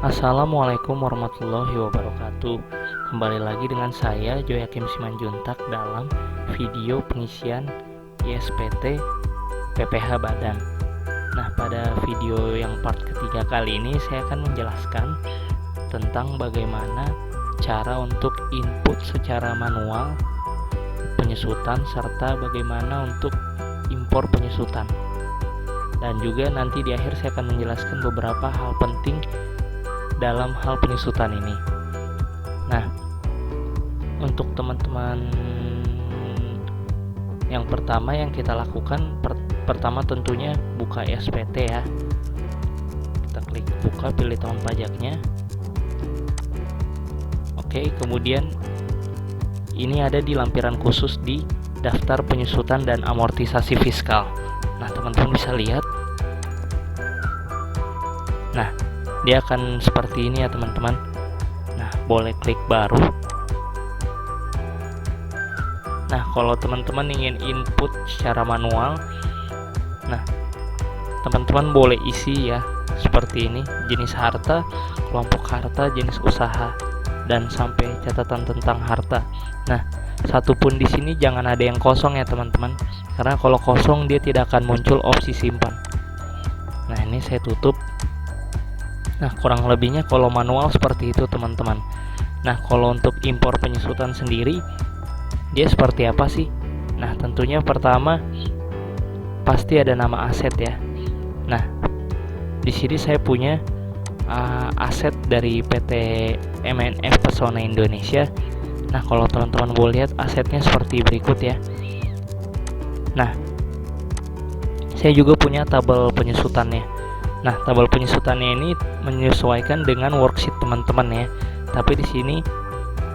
Assalamualaikum warahmatullahi wabarakatuh. Kembali lagi dengan saya Joyakim Simanjuntak dalam video pengisian ISPT PPH Badan. Nah, pada video yang part ketiga kali ini saya akan menjelaskan tentang bagaimana cara untuk input secara manual penyusutan serta bagaimana untuk impor penyusutan. Dan juga nanti di akhir saya akan menjelaskan beberapa hal penting dalam hal penyusutan ini. Nah, untuk teman-teman yang pertama yang kita lakukan pertama tentunya buka SPT ya. Kita klik buka, pilih tahun pajaknya. Oke, kemudian ini ada di lampiran khusus di daftar penyusutan dan amortisasi fiskal. Nah, teman-teman bisa lihat. Nah, dia akan seperti ini ya teman-teman. Nah, boleh klik baru. Nah, kalau teman-teman ingin input secara manual, nah teman-teman boleh isi ya seperti ini: jenis harta, kelompok harta, jenis usaha, dan sampai catatan tentang harta. Nah, satupun di sini jangan ada yang kosong ya teman-teman, karena kalau kosong dia tidak akan muncul opsi simpan. Nah, ini saya tutup. Nah, kurang lebihnya kalau manual seperti itu teman-teman. Nah, kalau untuk impor penyusutan sendiri, dia seperti apa sih? Nah, tentunya pertama pasti ada nama aset ya. Nah, di sini saya punya aset dari PT MNF Pesona Indonesia. Nah, kalau teman-teman boleh lihat asetnya seperti berikut ya. Nah, saya juga punya tabel penyusutannya. Nah, tabel penyusutannya ini menyesuaikan dengan worksheet teman-teman ya. Tapi di sini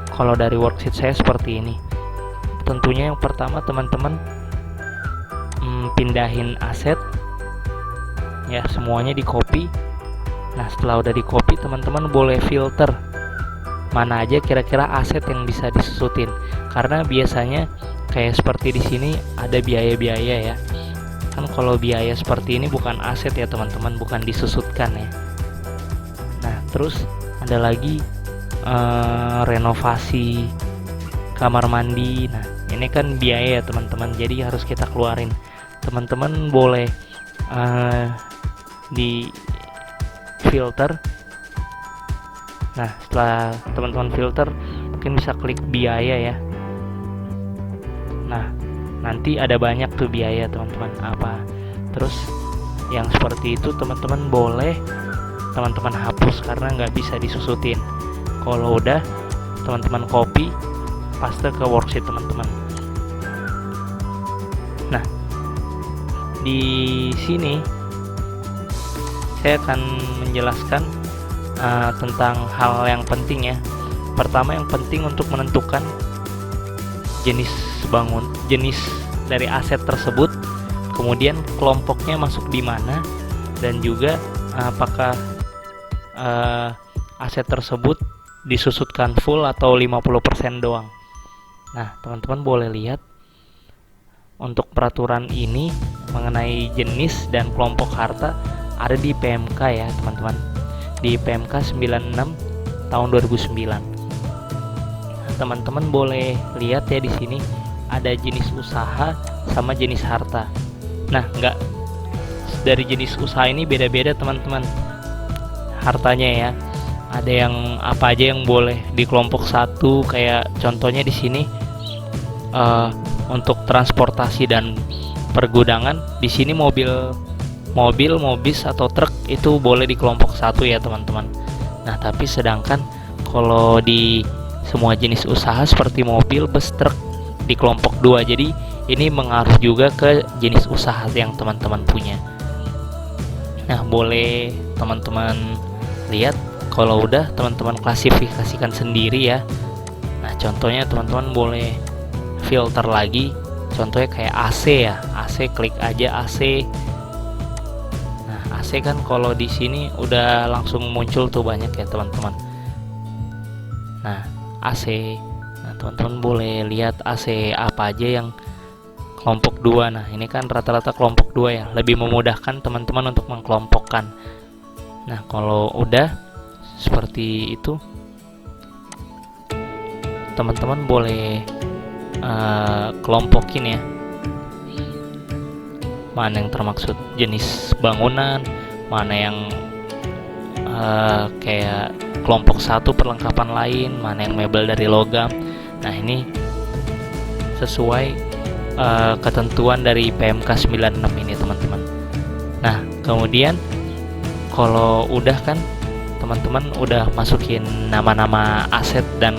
kalau dari worksheet saya seperti ini. Tentunya yang pertama teman-teman pindahin aset ya, semuanya di copy. Nah, setelah udah di copy, teman-teman boleh filter mana aja kira-kira aset yang bisa disusutin. Karena biasanya kayak seperti di sini ada biaya-biaya ya. Kan kalau biaya seperti ini bukan aset ya teman-teman, bukan disusutkan ya. Nah, terus ada lagi renovasi kamar mandi. Nah, ini kan biaya ya teman-teman, jadi harus kita keluarin. Teman-teman boleh di filter. Nah, setelah teman-teman filter, mungkin bisa klik biaya ya. Nah, nanti ada banyak tuh biaya teman-teman apa. Terus yang seperti itu teman-teman boleh teman-teman hapus karena nggak bisa disusutin. Kalau udah teman-teman copy, paste ke worksheet teman-teman. Nah, di sini saya akan menjelaskan tentang hal yang penting ya. Pertama, yang penting untuk menentukan jenis jenis dari aset tersebut, kemudian kelompoknya masuk di mana, dan juga apakah aset tersebut disusutkan full atau 50% doang. Nah, teman-teman boleh lihat untuk peraturan ini mengenai jenis dan kelompok harta ada di PMK ya teman-teman, di PMK 96 tahun 2009. Teman-teman boleh lihat ya di sini ada jenis usaha sama jenis harta. Nah, enggak, dari jenis usaha ini beda-beda teman-teman hartanya ya. Ada yang apa aja yang boleh di kelompok satu, kayak contohnya di sini untuk transportasi dan pergudangan. Di sini mobil, mobis atau truk itu boleh di kelompok satu ya teman-teman. Nah, tapi sedangkan kalau di semua jenis usaha seperti mobil, bus, truk di kelompok 2. Jadi ini mengaruh juga ke jenis usaha yang teman-teman punya. Nah, boleh teman-teman lihat. Kalau udah teman-teman klasifikasikan sendiri ya. Nah, contohnya teman-teman boleh filter lagi. Contohnya kayak AC ya. AC, klik aja AC. Nah, AC kan kalau di sini udah langsung muncul tuh banyak ya teman-teman. Nah, AC. Nah, teman-teman boleh lihat AC apa aja yang kelompok 2. Nah, ini kan rata-rata kelompok 2 ya. Lebih memudahkan teman-teman untuk mengkelompokkan. Nah, kalau udah seperti itu, teman-teman boleh kelompokin ya, mana yang termaksud jenis bangunan, mana yang kayak kelompok satu perlengkapan lain, mana yang mebel dari logam. Nah ini sesuai ketentuan dari PMK 96 ini teman-teman. Nah kemudian kalau udah kan teman-teman udah masukin nama-nama aset dan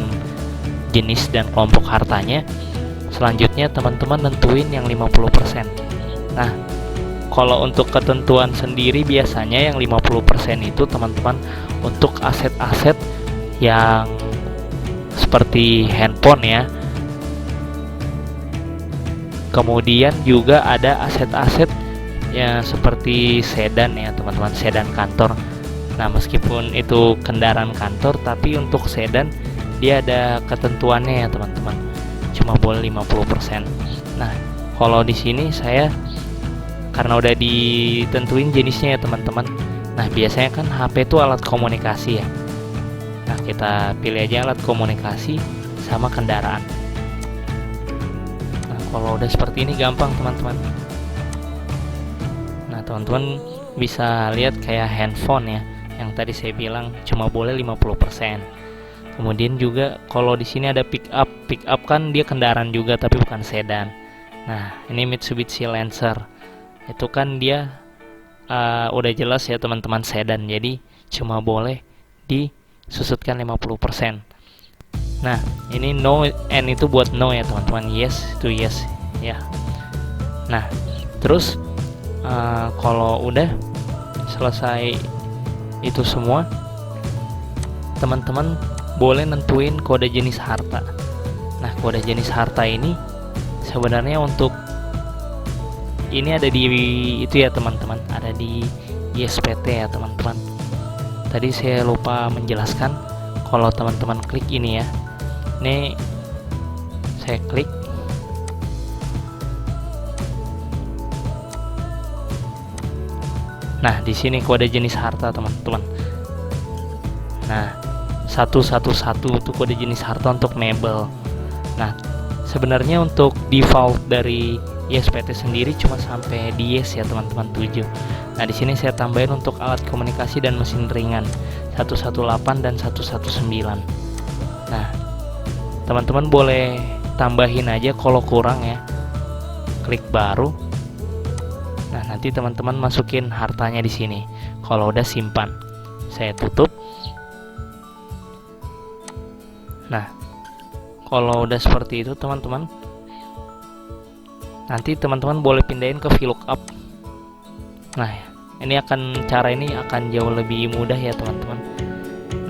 jenis dan kelompok hartanya, selanjutnya teman-teman nentuin yang 50%. Nah kalau untuk ketentuan sendiri biasanya yang 50% itu teman-teman untuk aset-aset yang seperti handphone ya. Kemudian juga ada aset-aset yang seperti sedan ya teman-teman, sedan kantor. Nah meskipun itu kendaraan kantor, tapi untuk sedan dia ada ketentuannya ya teman-teman, cuma boleh 50%. Nah kalau di sini saya karena udah ditentuin jenisnya ya teman-teman. Nah biasanya kan HP itu alat komunikasi ya. Nah kita pilih aja alat komunikasi sama kendaraan. Nah kalau udah seperti ini gampang teman-teman. Nah teman-teman bisa lihat kayak handphone ya, yang tadi saya bilang cuma boleh 50%. Kemudian juga kalau di sini ada pick up kan dia kendaraan juga tapi bukan sedan. Nah ini Mitsubishi Lancer, itu kan dia udah jelas ya teman-teman sedan, jadi cuma boleh disusutkan 50%. Nah ini no, N itu buat no ya teman-teman, yes itu yes ya. Nah terus kalau udah selesai itu semua, teman-teman boleh nentuin kode jenis harta. Nah kode jenis harta ini sebenarnya untuk ini ada di itu ya teman-teman, ada di ISPT ya teman-teman. Tadi saya lupa menjelaskan, kalau teman-teman klik ini ya, ini saya klik. Nah di sini kode jenis harta teman-teman. Nah 111 itu kode jenis harta untuk mebel. Nah sebenarnya untuk default dari ISPT sendiri cuma sampai di yes ya teman-teman, 7. Nah di sini saya tambahin untuk alat komunikasi dan mesin ringan 118 dan 119. Nah teman-teman boleh tambahin aja kalau kurang ya, klik baru. Nah nanti teman-teman masukin hartanya di sini. Kalau udah simpan, saya tutup. Nah kalau udah seperti itu teman-teman, nanti teman-teman boleh pindahin ke VLOOKUP. Nah ini cara ini akan jauh lebih mudah ya teman-teman.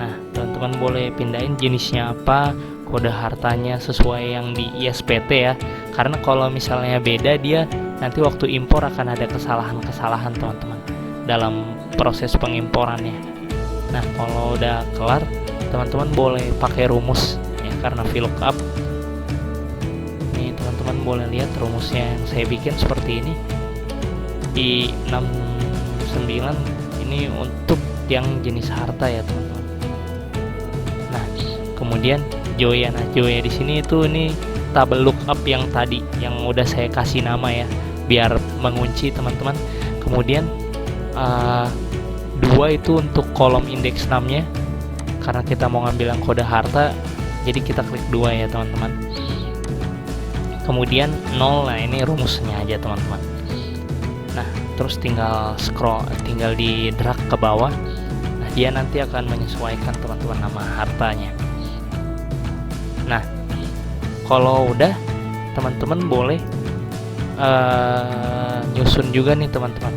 Nah teman-teman boleh pindahin jenisnya apa, kode hartanya sesuai yang di ISPT ya, karena kalau misalnya beda dia nanti waktu impor akan ada kesalahan-kesalahan teman-teman dalam proses pengimporannya. Nah kalau udah kelar, teman-teman boleh pakai rumus ya, karena VLOOKUP. Teman-teman boleh lihat rumusnya yang saya bikin seperti ini. Di 69 ini untuk yang jenis harta ya teman-teman. Nah kemudian Joya, nah Joya di sini itu ini tabel lookup yang tadi yang udah saya kasih nama ya, biar mengunci teman-teman. Kemudian 2 itu untuk kolom indeks 6-nya, karena kita mau ngambil yang kode harta, jadi kita klik 2 ya teman-teman. Kemudian 0, nah ini rumusnya aja teman-teman. Nah terus tinggal scroll, tinggal di drag ke bawah. Nah dia nanti akan menyesuaikan teman-teman nama hartanya. Nah kalau udah, teman-teman boleh nyusun juga nih teman-teman,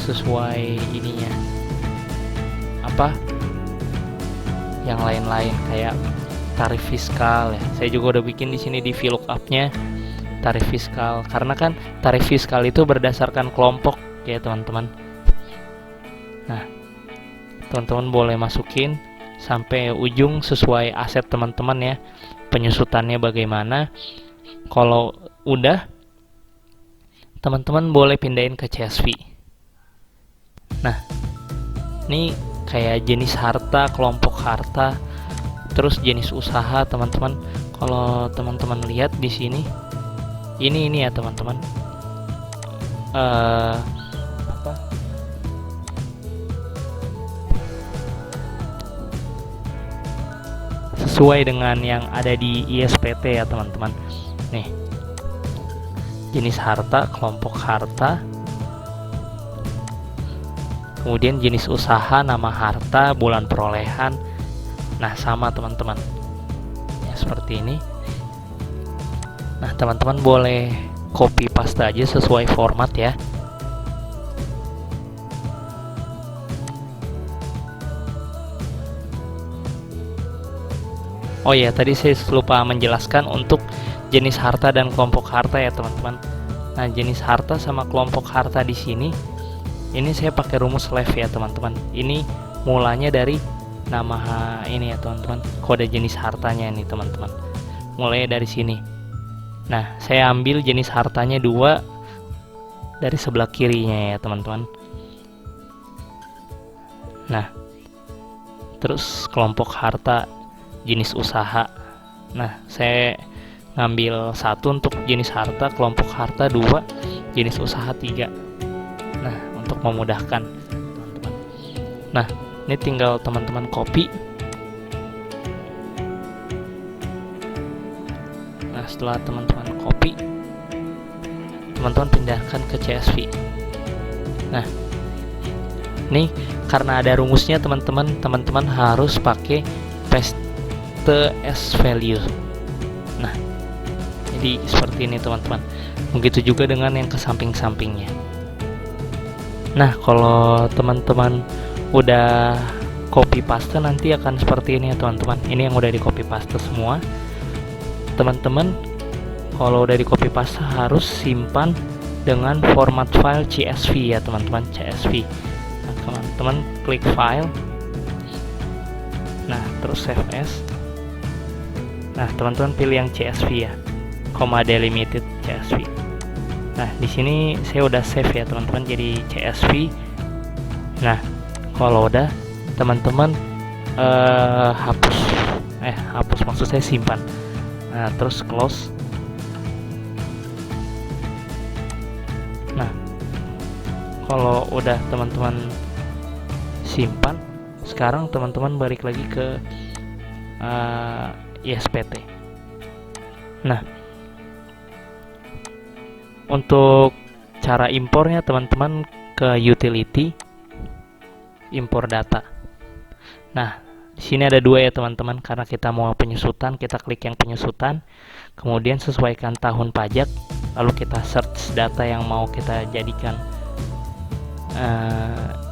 sesuai ininya apa yang lain-lain kayak tarif fiskal ya. Saya juga udah bikin di sini di VLOOKUP-nya tarif fiskal, karena kan tarif fiskal itu berdasarkan kelompok ya teman-teman. Nah teman-teman boleh masukin sampai ujung sesuai aset teman-teman ya, penyusutannya bagaimana. Kalau udah, teman-teman boleh pindahin ke CSV. Nah ini kayak jenis harta, kelompok harta, terus jenis usaha, teman-teman. Kalau teman-teman lihat di sini, ini ya teman-teman, apa? Sesuai dengan yang ada di ISPT ya teman-teman. Nih, jenis harta, kelompok harta, kemudian jenis usaha, nama harta, bulan perolehan. Nah, sama teman-teman ya, seperti ini. Nah, teman-teman boleh copy paste aja sesuai format ya. Oh ya, tadi saya lupa menjelaskan untuk jenis harta dan kelompok harta ya teman-teman. Nah, jenis harta sama kelompok harta di sini, ini saya pakai rumus left ya teman-teman. Ini mulanya dari nama ini ya teman-teman, kode jenis hartanya ini teman-teman. Mulai dari sini. Nah, saya ambil jenis hartanya 2 dari sebelah kirinya ya teman-teman. Nah, terus kelompok harta jenis usaha. Nah, saya ngambil 1 untuk jenis harta, kelompok harta 2, jenis usaha 3. Nah, untuk memudahkan teman-teman. Nah, ini tinggal teman-teman copy. Nah, setelah teman-teman copy, teman-teman pindahkan ke CSV. Nah, ini karena ada rumusnya teman-teman harus pakai paste as value. Nah, jadi seperti ini teman-teman. Begitu juga dengan yang ke samping-sampingnya. Nah, kalau teman-teman udah copy paste nanti akan seperti ini ya teman-teman. Ini yang udah di copy paste semua. Teman-teman kalau udah di copy paste harus simpan dengan format file CSV ya teman-teman, CSV. Nah, teman-teman klik file. Nah, terus save as. Nah, teman-teman pilih yang CSV ya, delimited CSV. Nah, di sini saya udah save ya teman-teman jadi CSV. Nah, kalau udah teman-teman hapus maksud saya simpan. Nah, terus close. Nah, kalau udah teman-teman simpan, sekarang teman-teman balik lagi ke ISPT. Nah, untuk cara impornya teman-teman ke utility, impor data. Nah, di sini ada 2 ya teman-teman, karena kita mau penyusutan, kita klik yang penyusutan, kemudian sesuaikan tahun pajak, lalu kita search data yang mau kita jadikan,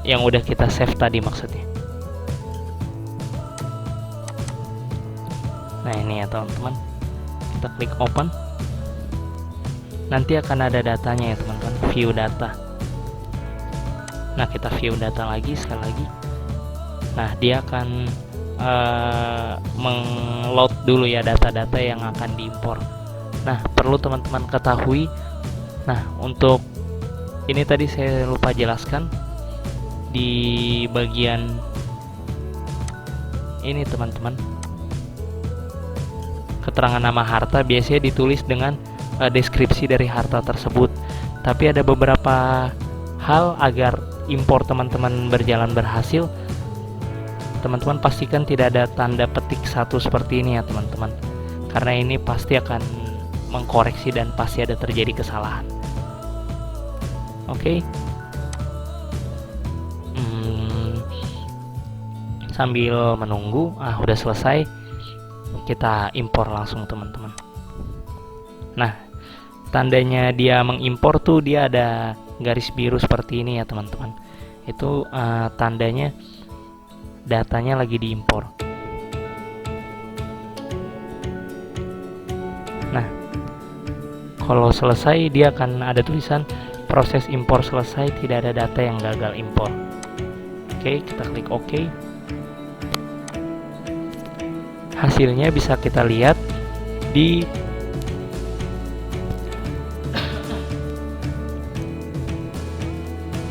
yang udah kita save tadi maksudnya. Nah, ini ya teman-teman, kita klik open. Nanti akan ada datanya ya teman-teman, view data. Nah, kita view data lagi sekali lagi. Nah, dia akan meng-load dulu ya data-data yang akan diimpor. Nah, perlu teman-teman ketahui. Nah, untuk ini tadi saya lupa jelaskan di bagian ini teman-teman. Keterangan nama harta biasanya ditulis dengan deskripsi dari harta tersebut. Tapi ada beberapa hal agar impor teman-teman berjalan berhasil. Teman-teman pastikan tidak ada tanda petik 1 seperti ini ya teman-teman. Karena ini pasti akan mengkoreksi dan pasti ada terjadi kesalahan. Oke. Sambil menunggu, udah selesai. Kita impor langsung teman-teman. Nah, tandanya dia mengimpor tuh dia ada garis biru seperti ini ya teman-teman. Itu tandanya datanya lagi diimpor. Nah, kalau selesai dia akan ada tulisan proses impor selesai, tidak ada data yang gagal impor. Oke, kita klik OK. Hasilnya bisa kita lihat di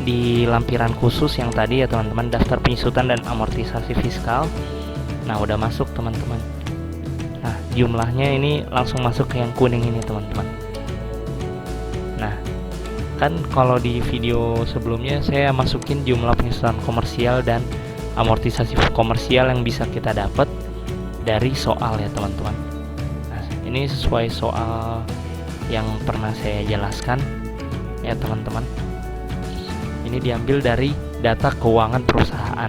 di lampiran khusus yang tadi ya teman-teman, daftar penyusutan dan amortisasi fiskal. Nah, udah masuk teman-teman. Nah, jumlahnya ini langsung masuk ke yang kuning ini teman-teman. Nah, kan kalau di video sebelumnya saya masukin jumlah penyusutan komersial dan amortisasi komersial yang bisa kita dapat dari soal ya teman-teman. Nah, ini sesuai soal yang pernah saya jelaskan ya teman-teman. Ini diambil dari data keuangan perusahaan.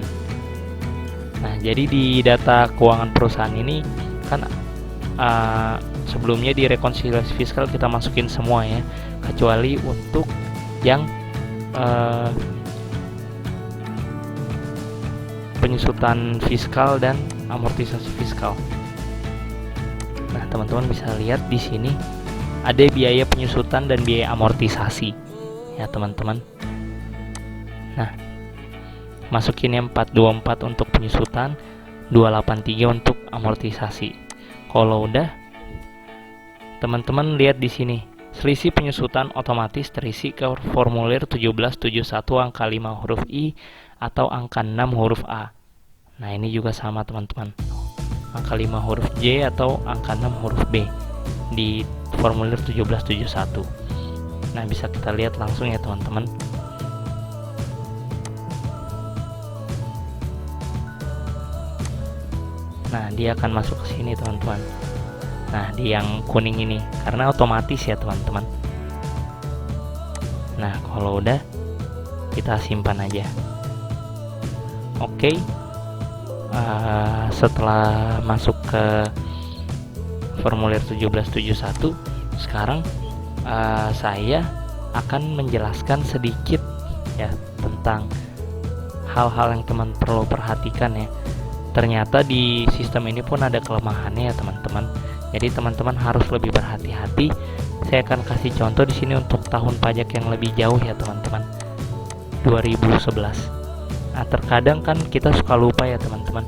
Nah, jadi di data keuangan perusahaan ini kan sebelumnya di rekonsiliasi fiskal kita masukin semua ya, kecuali untuk yang penyusutan fiskal dan amortisasi fiskal. Nah, teman-teman bisa lihat di sini ada biaya penyusutan dan biaya amortisasi ya teman-teman. Nah, masukin yang 424 untuk penyusutan, 283 untuk amortisasi. Kalau udah, teman-teman lihat di sini, selisih penyusutan otomatis terisi ke formulir 1771 angka 5 huruf I atau angka 6 huruf A. Nah, ini juga sama teman-teman. Angka 5 huruf J atau angka 6 huruf B di formulir 1771. Nah, bisa kita lihat langsung ya teman-teman. Nah, dia akan masuk ke sini teman-teman. Nah, di yang kuning ini karena otomatis ya teman-teman. Nah, kalau udah kita simpan aja. Oke. Setelah masuk ke formulir 1771, sekarang saya akan menjelaskan sedikit ya tentang hal-hal yang teman perlu perhatikan ya. Ternyata di sistem ini pun ada kelemahannya ya teman-teman. Jadi teman-teman harus lebih berhati-hati. Saya akan kasih contoh di sini untuk tahun pajak yang lebih jauh ya teman-teman. 2011. Nah, terkadang kan kita suka lupa ya teman-teman.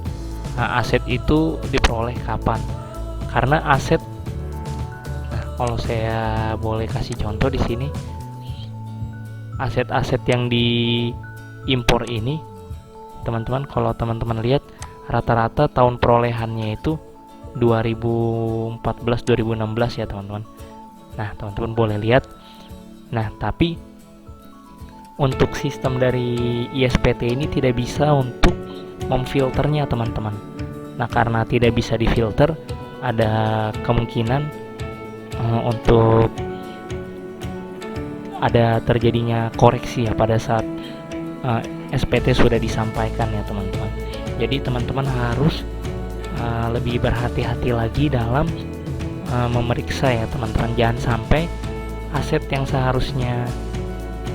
Nah, aset itu diperoleh kapan? Karena aset, nah kalau saya boleh kasih contoh di sini, aset-aset yang diimpor ini, teman-teman, kalau teman-teman lihat rata-rata tahun perolehannya itu 2014-2016 ya teman-teman. Nah, teman-teman boleh lihat. Nah, tapi untuk sistem dari ISPT ini tidak bisa untuk memfilternya teman-teman. Nah, karena tidak bisa difilter, ada kemungkinan untuk ada terjadinya koreksi ya pada saat SPT sudah disampaikan ya teman-teman. Jadi teman-teman harus lebih berhati-hati lagi dalam memeriksa ya teman-teman. Jangan sampai aset yang seharusnya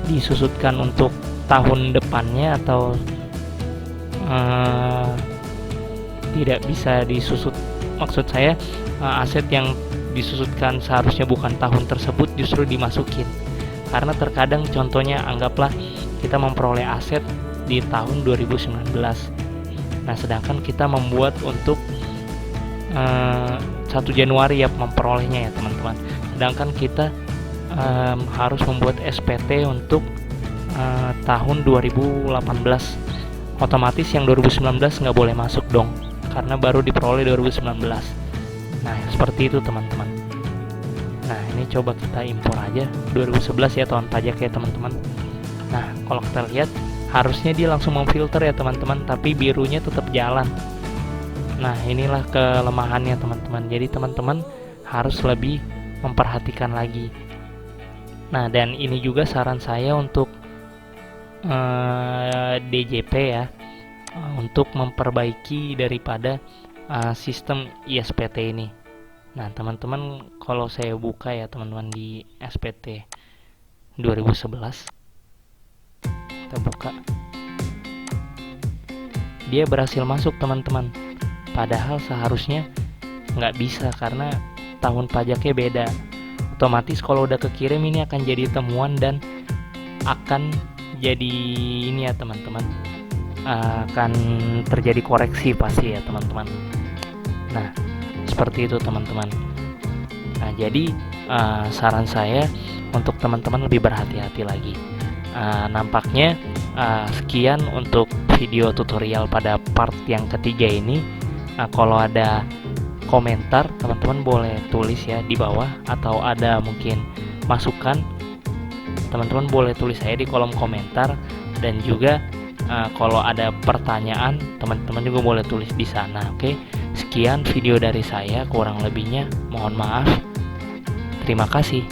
disusutkan untuk tahun depannya atau tidak bisa disusut. Maksud saya aset yang disusutkan seharusnya bukan tahun tersebut justru dimasukin. Karena terkadang contohnya anggaplah kita memperoleh aset di tahun 2019. Nah, sedangkan kita membuat untuk 1 Januari ya memperolehnya ya teman-teman. Sedangkan kita harus membuat SPT untuk tahun 2018. Otomatis yang 2019 nggak boleh masuk dong, karena baru diperoleh 2019. Nah, seperti itu teman-teman. Nah, ini coba kita impor aja 2011 ya tahun pajak ya teman-teman. Nah, kalau kita lihat harusnya dia langsung memfilter ya teman-teman, tapi birunya tetap jalan. Nah, inilah kelemahannya teman-teman. Jadi teman-teman harus lebih memperhatikan lagi. Nah, dan ini juga saran saya untuk DJP ya, untuk memperbaiki daripada sistem ISPT ini. Nah, teman-teman kalau saya buka ya teman-teman di SPT 2011, kita buka, dia berhasil masuk teman-teman. Padahal seharusnya nggak bisa karena tahun pajaknya beda. Otomatis kalau udah kekirim ini akan jadi temuan dan akan jadi ini ya teman-teman, akan terjadi koreksi pasti ya teman-teman. Nah, seperti itu teman-teman. Nah, jadi saran saya untuk teman-teman lebih berhati-hati lagi. nampaknya sekian untuk video tutorial pada part yang ketiga ini. Kalau ada komentar, teman-teman boleh tulis ya di bawah, atau ada mungkin masukan, teman-teman boleh tulis saya di kolom komentar. Dan juga kalau ada pertanyaan, teman-teman juga boleh tulis di sana. Oke, sekian video dari saya, kurang lebihnya mohon maaf. Terima kasih.